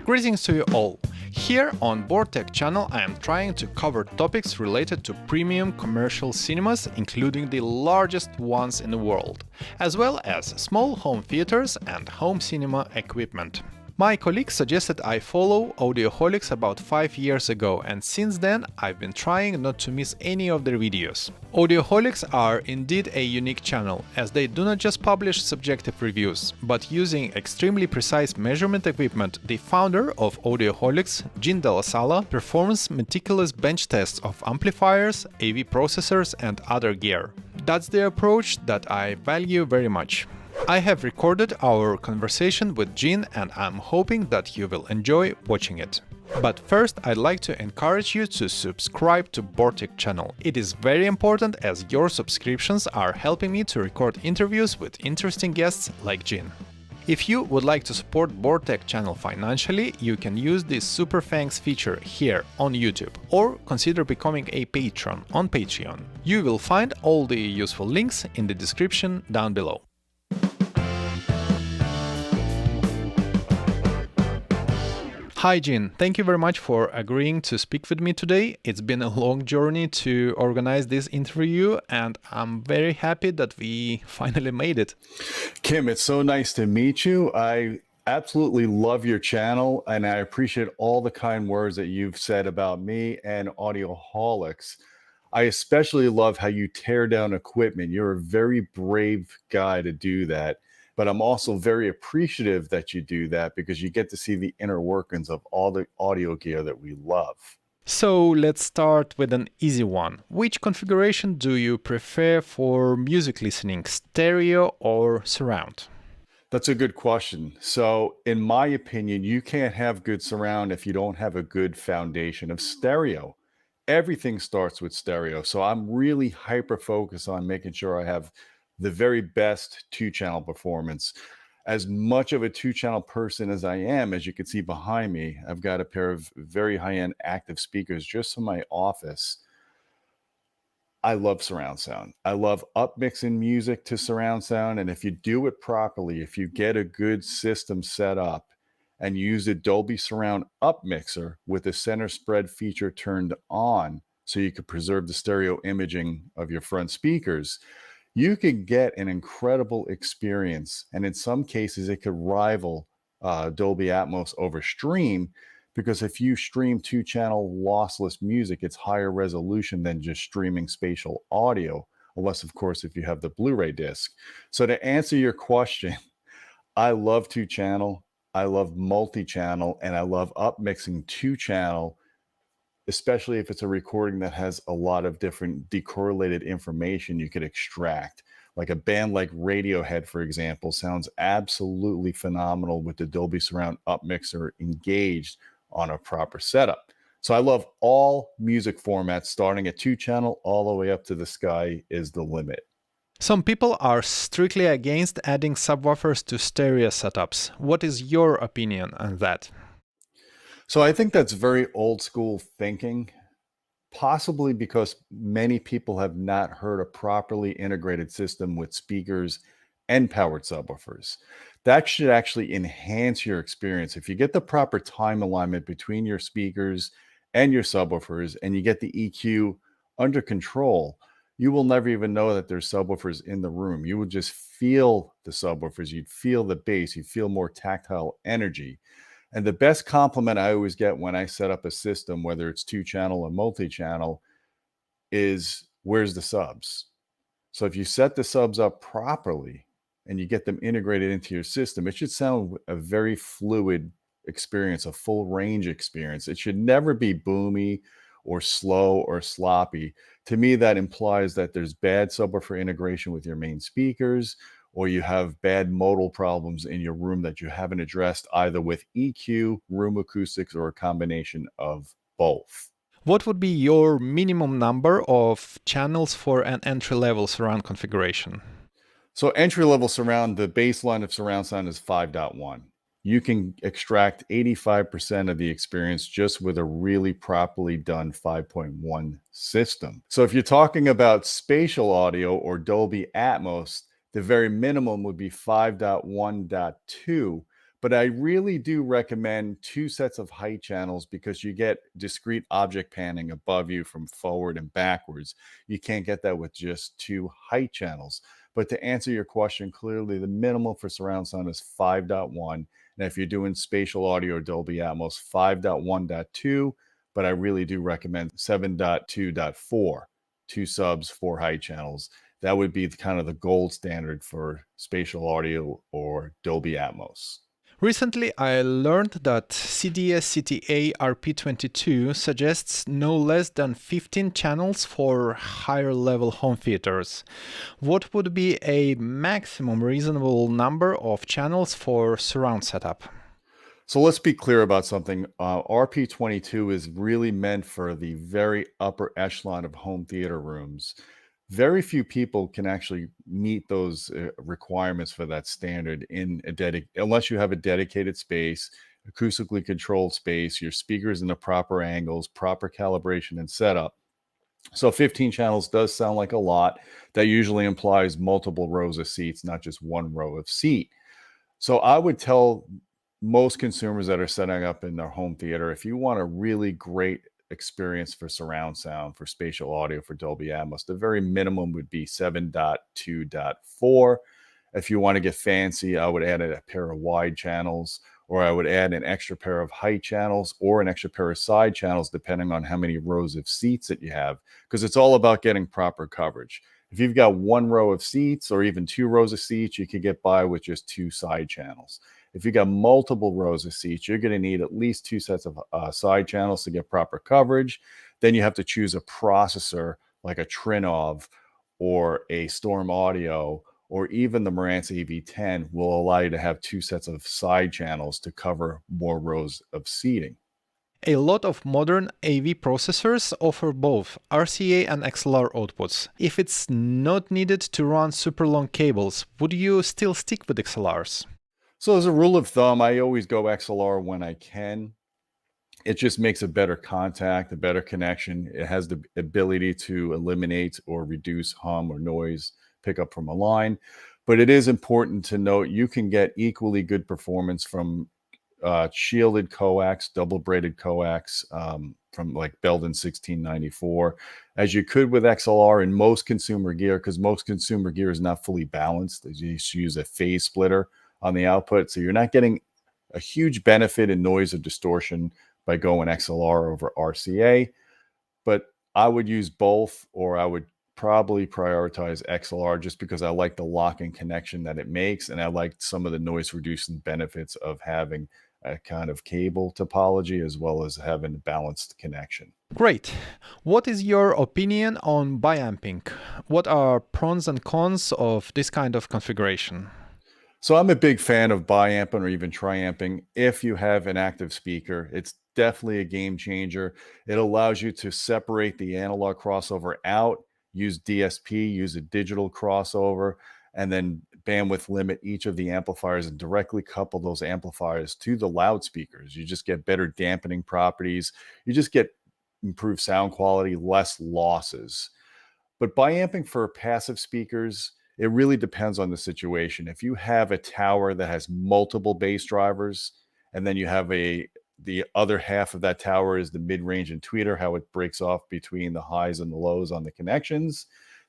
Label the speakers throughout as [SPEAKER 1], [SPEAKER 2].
[SPEAKER 1] Greetings to you all. Here on btech channel I am trying to cover topics related to premium commercial cinemas, including the largest ones in the world, as well as small home theaters and home cinema equipment. My colleague suggested I follow Audioholics about 5 years ago, and since then I've been trying not to miss any of their videos. Audioholics are indeed a unique channel, as they do not just publish subjective reviews, but using extremely precise measurement equipment, the founder of Audioholics, DellaSala, performs meticulous bench tests of amplifiers, AV processors and other gear. That's the approach that I value very much. I have recorded our conversation with Jean and I'm hoping that you will enjoy watching it. But first I'd like to encourage you to subscribe to btech channel. It is very important as your subscriptions are helping me to record interviews with interesting guests like Jean. If you would like to support btech channel financially, you can use the Super Thanks feature here on YouTube or consider becoming a patron on Patreon. You will find all the useful links in the description down below. Hi Jean, thank you very much for agreeing to speak with me today. It's been a long journey to organize this interview and I'm very happy that we finally made it.
[SPEAKER 2] Kim, it's so nice to meet you. I absolutely love your channel and I appreciate all the kind words that you've said about me and Audioholics. I especially love how you tear down equipment. You're a very brave guy to do that. But I'm also very appreciative that you do that because you get to see the inner workings of all the audio gear that we love.
[SPEAKER 1] So let's start with an easy one. Which configuration do you prefer for music listening, stereo or surround?
[SPEAKER 2] That's a good question. So in my opinion, you can't have good surround if you don't have a good foundation of stereo. Everything starts with stereo. So I'm really hyper-focused on making sure I have the very best two-channel performance. As much of a two-channel person as I am, as you can see behind me, I've got a pair of very high-end active speakers just in my office. I love surround sound. I love upmixing music to surround sound. And if you do it properly, if you get a good system set up and use a Dolby surround upmixer with the center spread feature turned on so you could preserve the stereo imaging of your front speakers, you could get an incredible experience. And in some cases, it could rival Dolby Atmos over stream, because if you stream two-channel lossless music, it's higher resolution than just streaming spatial audio, unless, of course, if you have the Blu-ray disc. So to answer your question, I love two-channel, I love multi-channel, and I love upmixing two-channel, especially if it's a recording that has a lot of different decorrelated information you could extract. Like a band like Radiohead, for example, sounds absolutely phenomenal with the Dolby Surround upmixer engaged on a proper setup. So I love all music formats, starting at two-channel all the way up to the sky is the limit.
[SPEAKER 1] Some people are strictly against adding subwoofers to stereo setups. What is your opinion on that?
[SPEAKER 2] So I think that's very old school thinking, possibly because many people have not heard a properly integrated system with speakers and powered subwoofers. That should actually enhance your experience. If you get the proper time alignment between your speakers and your subwoofers and you get the EQ under control, you will never even know that there's subwoofers in the room. You would just feel the subwoofers, you'd feel the bass, you'd feel more tactile energy. And the best compliment I always get when I set up a system, whether it's two-channel or multi-channel, is where's the subs? So if you set the subs up properly and you get them integrated into your system, it should sound a very fluid experience, a full range experience. It should never be boomy or slow or sloppy. To me, that implies that there's bad subwoofer integration with your main speakers, or you have bad modal problems in your room that you haven't addressed either with EQ, room acoustics, or a combination of both.
[SPEAKER 1] What would be your minimum number of channels for an entry-level surround configuration?
[SPEAKER 2] So entry-level surround, the baseline of surround sound is 5.1. You can extract 85% of the experience just with a really properly done 5.1 system. So if you're talking about spatial audio or Dolby Atmos, the very minimum would be 5.1.2, But I really do recommend two sets of height channels because you get discrete object panning above you from forward and backwards. You can't get that with just two height channels. But to answer your question clearly, the minimum for surround sound is 5.1. And if you're doing spatial audio or Dolby Atmos, 5.1.2. But I really do recommend 7.2.4, two subs, four height channels. That would be kind of the gold standard for spatial audio or Dolby Atmos.
[SPEAKER 1] Recently, I learned that CDS-CTA RP22 suggests no less than 15 channels for higher level home theaters. What would be a maximum reasonable number of channels for surround setup?
[SPEAKER 2] So let's be clear about something. RP22 is really meant for the very upper echelon of home theater rooms. Very few people can actually meet those requirements for that standard in unless you have a dedicated space, acoustically controlled space, your speakers in the proper angles, proper calibration and setup. So 15 channels does sound like a lot. That usually implies multiple rows of seats, not just one row of seat. So I would tell most consumers that are setting up in their home theater, if you want a really great experience for surround sound, for spatial audio, for Dolby Atmos, the very minimum would be 7.2.4. If you want to get fancy, I would add a pair of wide channels, or I would add an extra pair of height channels or an extra pair of side channels, depending on how many rows of seats that you have, because it's all about getting proper coverage. If you've got one row of seats or even two rows of seats, you could get by with just two side channels. If you got multiple rows of seats, you're going to need at least two sets of side channels to get proper coverage. Then you have to choose a processor like a Trinov or a Storm Audio, or even the Marantz AV10 will allow you to have two sets of side channels to cover more rows of seating.
[SPEAKER 1] A lot of modern AV processors offer both RCA and XLR outputs. If it's not needed to run super long cables, would you still stick with XLRs?
[SPEAKER 2] So as a rule of thumb, I always go XLR when I can. It just makes a better contact, a better connection. It has the ability to eliminate or reduce hum or noise pickup from a line. But it is important to note you can get equally good performance from shielded coax, double braided coax from like Belden 1694, as you could with XLR in most consumer gear, because most consumer gear is not fully balanced. You use a phase splitter on the output. So you're not getting a huge benefit in noise or distortion by going XLR over RCA. But I would use both, or I would probably prioritize XLR just because I like the lock-in connection that it makes, and I like some of the noise reducing benefits of having a kind of cable topology as well as having a balanced connection.
[SPEAKER 1] Great. What is your opinion on biamping? What are pros and cons of this kind of configuration?
[SPEAKER 2] So I'm a big fan of biamping or even triamping. If you have an active speaker, it's definitely a game changer. It allows you to separate the analog crossover out, use DSP, use a digital crossover, and then bandwidth limit each of the amplifiers and directly couple those amplifiers to the loudspeakers. You just get better dampening properties. You just get improved sound quality, less losses. But biamping for passive speakers, it really depends on the situation. If you have a tower that has multiple bass drivers, and then you have the other half of that tower is the mid-range and tweeter, how it breaks off between the highs and the lows on the connections,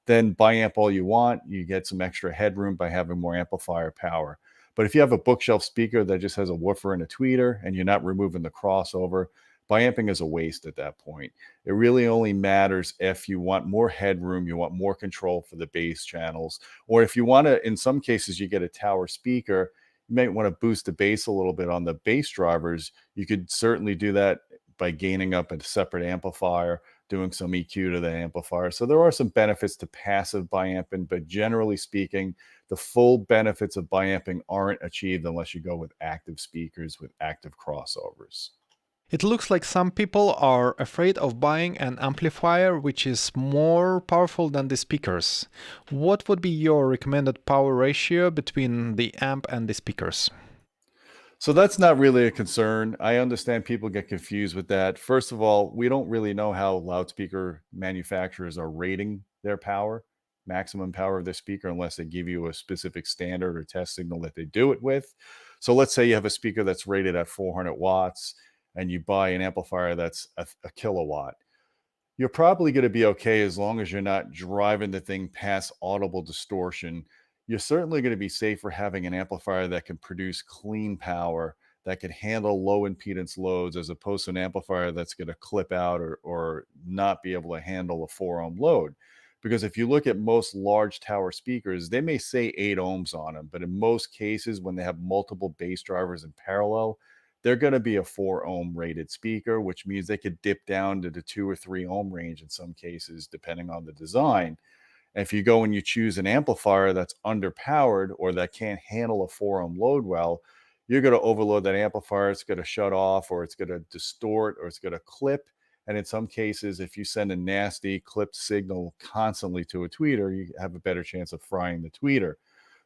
[SPEAKER 2] then biamp all you want. You get some extra headroom by having more amplifier power. But if you have a bookshelf speaker that just has a woofer and a tweeter, and you're not removing the crossover, biamping is a waste at that point. It really only matters if you want more headroom, you want more control for the bass channels, or if you want to, in some cases, you get a tower speaker, you might want to boost the bass a little bit on the bass drivers. You could certainly do that by gaining up a separate amplifier, doing some EQ to the amplifier. So there are some benefits to passive biamping, but generally speaking, the full benefits of biamping aren't achieved unless you go with active speakers with active crossovers.
[SPEAKER 1] It looks like some people are afraid of buying an amplifier which is more powerful than the speakers. What would be your recommended power ratio between the amp and the speakers?
[SPEAKER 2] So that's not really a concern. I understand people get confused with that. First of all, we don't really know how loudspeaker manufacturers are rating their power, maximum power of their speaker, unless they give you a specific standard or test signal that they do it with. So let's say you have a speaker that's rated at 400 watts and you buy an amplifier that's a kilowatt. You're probably going to be okay as long as you're not driving the thing past audible distortion. You're certainly going to be safer having an amplifier that can produce clean power, that can handle low impedance loads, as opposed to an amplifier that's going to clip out or not be able to handle a 4 ohm load. Because if you look at most large tower speakers, they may say 8 ohms on them, but in most cases, when they have multiple bass drivers in parallel, they're going to be a 4 ohm rated speaker, which means they could dip down to the 2 or 3 ohm range in some cases, depending on the design. And if you go and you choose an amplifier that's underpowered or that can't handle a 4 ohm load well, you're going to overload that amplifier. It's going to shut off, or it's going to distort, or it's going to clip. And in some cases, if you send a nasty clipped signal constantly to a tweeter, you have a better chance of frying the tweeter.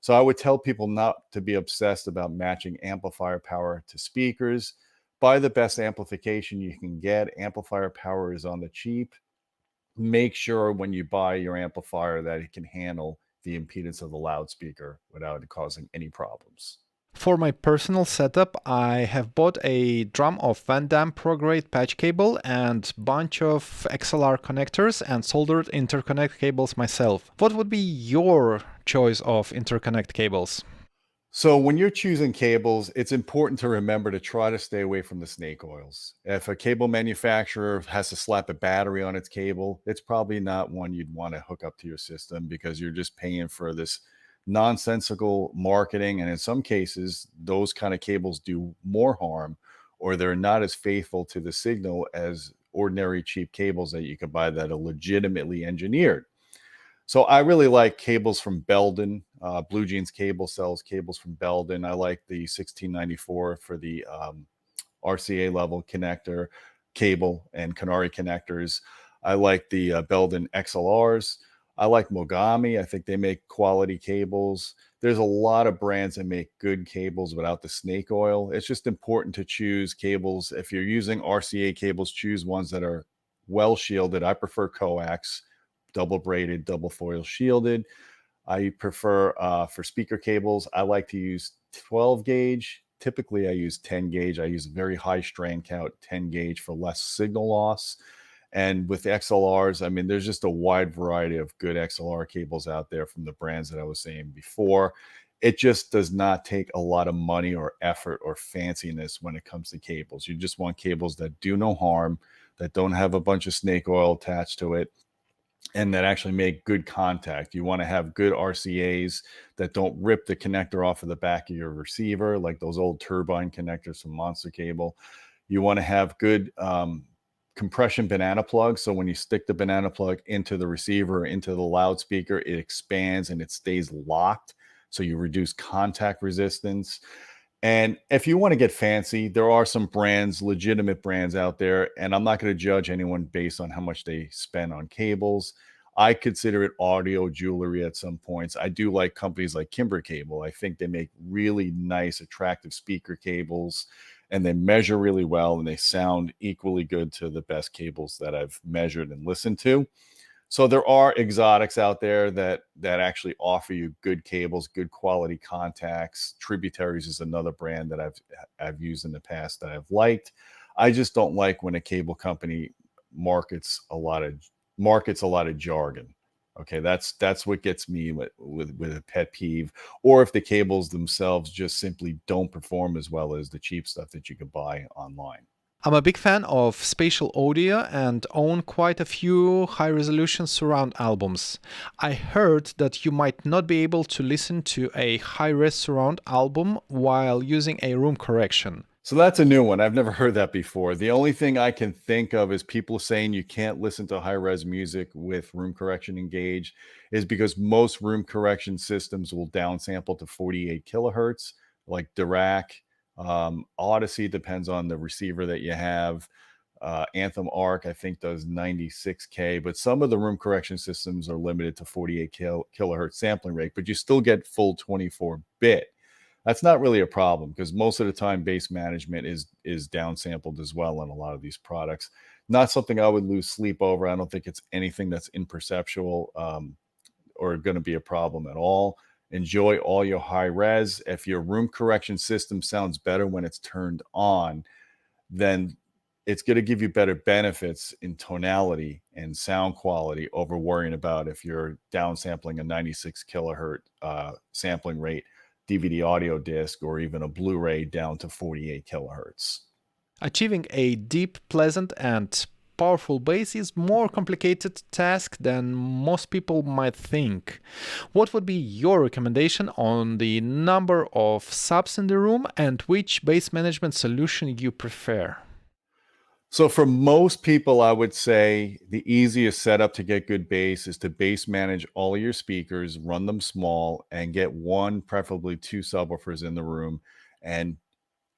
[SPEAKER 2] So I would tell people not to be obsessed about matching amplifier power to speakers. Buy the best amplification you can get. Amplifier power is on the cheap. Make sure when you buy your amplifier that it can handle the impedance of the loudspeaker without it causing any problems.
[SPEAKER 1] For my personal setup, I have bought a drum of Van Damme Pro Grade patch cable and bunch of XLR connectors and soldered interconnect cables myself. What would be your choice of interconnect cables?
[SPEAKER 2] So when you're choosing cables, it's important to remember to try to stay away from the snake oils. If a cable manufacturer has to slap a battery on its cable, it's probably not one you'd want to hook up to your system, because you're just paying for this nonsensical marketing. And in some cases, those kind of cables do more harm, or they're not as faithful to the signal as ordinary cheap cables that you could buy that are legitimately engineered. So I really like cables from Belden. Blue Jeans Cable sells cables from Belden. I like the 1694 for the RCA level connector cable and Canary connectors. I like the Belden XLRs. I like Mogami. I think they make quality cables. There's a lot of brands that make good cables without the snake oil. It's just important to choose cables. If you're using RCA cables, choose ones that are well shielded. I prefer coax, double braided, double foil shielded. I prefer for speaker cables, I like to use 12 gauge. Typically, I use 10 gauge. I use a very high strand count 10 gauge for less signal loss. And with XLRs, I mean, there's just a wide variety of good XLR cables out there from the brands that I was saying before. It just does not take a lot of money or effort or fanciness when it comes to cables. You just want cables that do no harm, that don't have a bunch of snake oil attached to it, and that actually make good contact. You want to have good RCAs that don't rip the connector off of the back of your receiver, like those old turbine connectors from Monster Cable. You want to have good compression banana plugs. So when you stick the banana plug into the receiver, into the loudspeaker, it expands and it stays locked. So you reduce contact resistance. And if you want to get fancy, there are some brands, legitimate brands out there, and I'm not going to judge anyone based on how much they spend on cables. I consider it audio jewelry at some points. I do like companies like Kimber Cable. I think they make really nice, attractive speaker cables, and they measure really well, and they sound equally good to the best cables that I've measured and listened to. So there are exotics out there that actually offer you good cables, good quality contacts. Tributaries is another brand that I've used in the past that I've liked. I just don't like when a cable company markets a lot of jargon. Okay, that's what gets me with a pet peeve. Or if the cables themselves just simply don't perform as well as the cheap stuff that you can buy online.
[SPEAKER 1] I'm a big fan of spatial audio and own quite a few high-resolution surround albums. I heard that you might not be able to listen to a high-res surround album while using a room correction.
[SPEAKER 2] So that's a new one. I've never heard that before. The only thing I can think of is people saying you can't listen to high res music with room correction engaged, is because most room correction systems will downsample to 48 kilohertz, like Dirac. Odyssey depends on the receiver that you have. Anthem Arc, I think, does 96K, but some of the room correction systems are limited to 48 kilohertz sampling rate, but you still get full 24-bit. That's not really a problem, because most of the time bass management is downsampled as well on a lot of these products. Not something I would lose sleep over. I don't think it's anything that's imperceptual or going to be a problem at all. enjoy all your high res. If your room correction system sounds better when it's turned on, then it's going to give you better benefits in tonality and sound quality over worrying about if you're downsampling a 96 kilohertz sampling rate DVD audio disc or even a Blu-ray down to 48 kilohertz.
[SPEAKER 1] Achieving a deep, pleasant, and powerful bass is more complicated task than most people might think. What would be your recommendation on the number of subs in the room and which bass management solution you prefer?
[SPEAKER 2] So for most people, I would say the easiest setup to get good bass is to bass manage all of your speakers, run them small, and get one, preferably two subwoofers in the room, and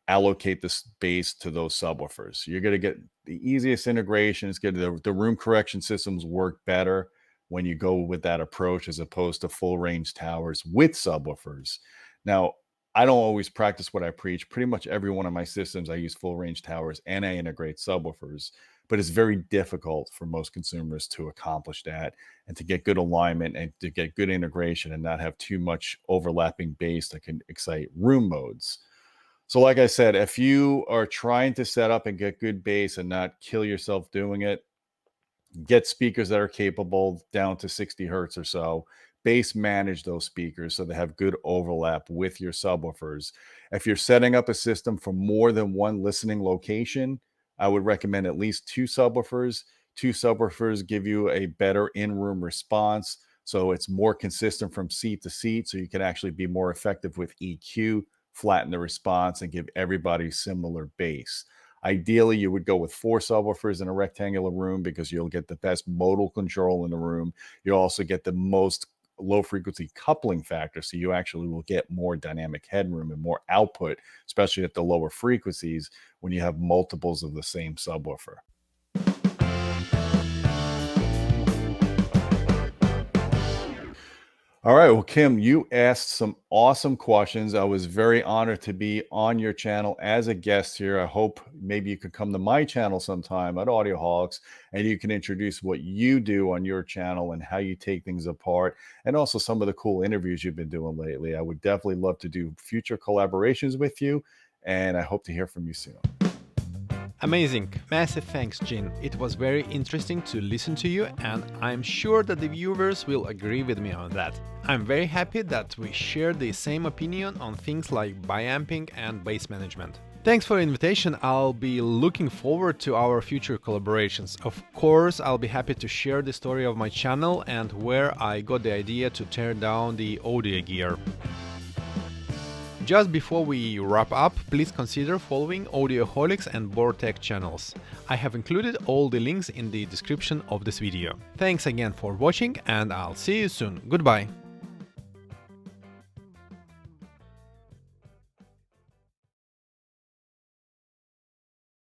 [SPEAKER 2] allocate the space to those subwoofers. You're going to get the easiest integration. It's good. The room correction systems work better when you go with that approach as opposed to full range towers with subwoofers. Now, I don't always practice what I preach. Pretty much every one of my systems, I use full range towers and I integrate subwoofers, but it's very difficult for most consumers to accomplish that and to get good alignment and to get good integration and not have too much overlapping bass that can excite room modes. So like I said, if you are trying to set up and get good bass and not kill yourself doing it, get speakers that are capable down to 60 hertz or so. Bass manage those speakers so they have good overlap with your subwoofers. If you're setting up a system for more than one listening location, I would recommend at least two subwoofers. Two subwoofers give you a better in-room response, so it's more consistent from seat to seat, so you can actually be more effective with EQ, flatten the response, and give everybody similar bass. Ideally, you would go with four subwoofers in a rectangular room because you'll get the best modal control in the room. You'll also get the most low frequency coupling factor, so you actually will get more dynamic headroom and more output, especially at the lower frequencies when you have multiples of the same subwoofer. All right. Well, Kim, you asked some awesome questions. I was very honored to be on your channel as a guest here. I hope maybe you could come to my channel sometime at Audioholics and you can introduce what you do on your channel and how you take things apart and also some of the cool interviews you've been doing lately. I would definitely love to do future collaborations with you, and I hope to hear from you soon.
[SPEAKER 1] Amazing. Massive thanks, Gene. It was very interesting to listen to you, and I'm sure that the viewers will agree with me on that. I'm very happy that we share the same opinion on things like biamping and bass management. Thanks for the invitation. I'll be looking forward to our future collaborations. Of course, I'll be happy to share the story of my channel and where I got the idea to tear down the audio gear. Just before we wrap up, please consider following Audioholics and btech channels. I have included all the links in the description of this video. Thanks again for watching, and I'll see you soon. Goodbye!